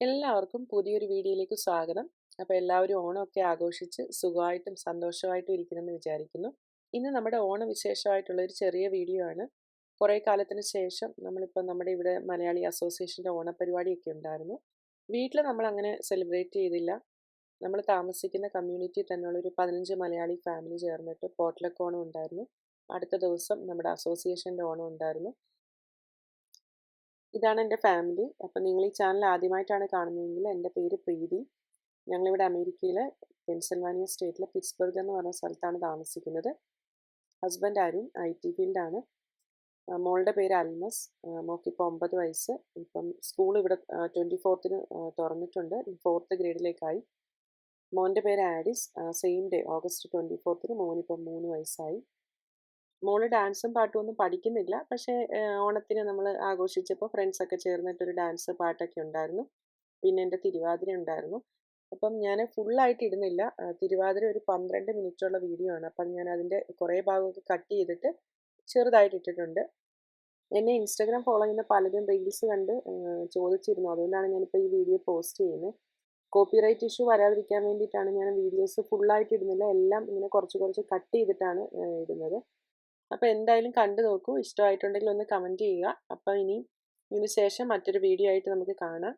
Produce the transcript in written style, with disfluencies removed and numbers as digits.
എല്ലാവർക്കും പുതിയൊരു വീഡിയോയിലേക്ക് സ്വാഗതം. അപ്പോൾ എല്ലാവരും ഓണമൊക്കെ ആഘോഷിച്ച് സുഖമായിട്ടും സന്തോഷമായിട്ടും ഇരിക്കുമെന്ന് വിചാരിക്കുന്നു. ഇന്ന് നമ്മുടെ ഓണവിശേഷമായിട്ടുള്ള ഒരു ചെറിയ വീഡിയോ ആണ്. കുറേ കാലത്തിന് ശേഷം നമ്മളിപ്പോൾ നമ്മുടെ ഇവിടെ മലയാളി അസോസിയേഷൻ്റെ ഓണപരിപാടിയൊക്കെ ഉണ്ടായിരുന്നു. വീട്ടിൽ നമ്മളങ്ങനെ സെലിബ്രേറ്റ് ചെയ്തില്ല. നമ്മൾ താമസിക്കുന്ന കമ്മ്യൂണിറ്റി തന്നെയുള്ളൊരു 15 മലയാളി ഫാമിലി ചേർന്നിട്ട് പോട്ട്ലക്ക് ഓണം ഉണ്ടായിരുന്നു. അടുത്ത ദിവസം നമ്മുടെ അസോസിയേഷൻ്റെ ഓണം ഉണ്ടായിരുന്നു. ഇതാണ് എൻ്റെ ഫാമിലി. അപ്പം നിങ്ങൾ ഈ ചാനൽ ആദ്യമായിട്ടാണ് കാണുന്നതെങ്കിൽ എൻ്റെ പേര് പ്രീതി. ഞങ്ങളിവിടെ അമേരിക്കയിലെ പെൻസിൽവാനിയ സ്റ്റേറ്റിലെ പിറ്റ്സ്ബർഗ് എന്ന് പറഞ്ഞ സ്ഥലത്താണ് താമസിക്കുന്നത്. ഹസ്ബൻഡ് ആരും IT ഫീൽഡാണ്. മോളുടെ പേര് അൽമസ്. മോൾക്കിപ്പോൾ 9 വയസ്സ്. ഇപ്പം സ്കൂൾ ഇവിടെ 24th തുറന്നിട്ടുണ്ട്. 4th ഗ്രേഡിലേക്കായി. മോൻ്റെ പേര് ആഡിസ്. സെയിം ഡേ ഓഗസ്റ്റ് 24th മോനിപ്പം 3 വയസ്സായി. മോള് ഡാൻസും പാട്ടും ഒന്നും പഠിക്കുന്നില്ല. പക്ഷേ ഓണത്തിന് നമ്മൾ ആഘോഷിച്ചപ്പോൾ ഫ്രണ്ട്സൊക്കെ ചേർന്നിട്ടൊരു ഡാൻസ് പാട്ടൊക്കെ ഉണ്ടായിരുന്നു. പിന്നെ എൻ്റെ തിരുവാതിര ഉണ്ടായിരുന്നു. അപ്പം ഞാൻ ഫുള്ളായിട്ട് ഇടുന്നില്ല. തിരുവാതിര ഒരു 12 മിനിറ്റുള്ള വീഡിയോ ആണ്. അപ്പം ഞാൻ അതിൻ്റെ കുറേ ഭാഗമൊക്കെ കട്ട് ചെയ്തിട്ട് ചെറുതായിട്ട് ഇട്ടിട്ടുണ്ട്. എന്നെ ഇൻസ്റ്റാഗ്രാം ഫോളോ ചെയ്യുന്ന പലരും റീൽസ് കണ്ട് ചോദിച്ചിരുന്നു. അതുകൊണ്ടാണ് ഞാനിപ്പോൾ ഈ വീഡിയോ പോസ്റ്റ് ചെയ്യുന്നത്. കോപ്പിറൈറ്റ് ഇഷ്യൂ വരാതിരിക്കാൻ വേണ്ടിയിട്ടാണ് ഞാൻ വീഡിയോസ് ഫുള്ളായിട്ട് ഇടുന്നില്ല. എല്ലാം ഇങ്ങനെ കുറച്ച് കുറച്ച് കട്ട് ചെയ്തിട്ടാണ് ഇടുന്നത്. അപ്പോൾ എന്തായാലും കണ്ടു നോക്കൂ. ഇഷ്ടമായിട്ടുണ്ടെങ്കിൽ ഒന്ന് കമൻറ്റ് ചെയ്യുക. അപ്പോൾ ഇതിന് ശേഷം മറ്റൊരു വീഡിയോ ആയിട്ട് നമുക്ക് കാണാം.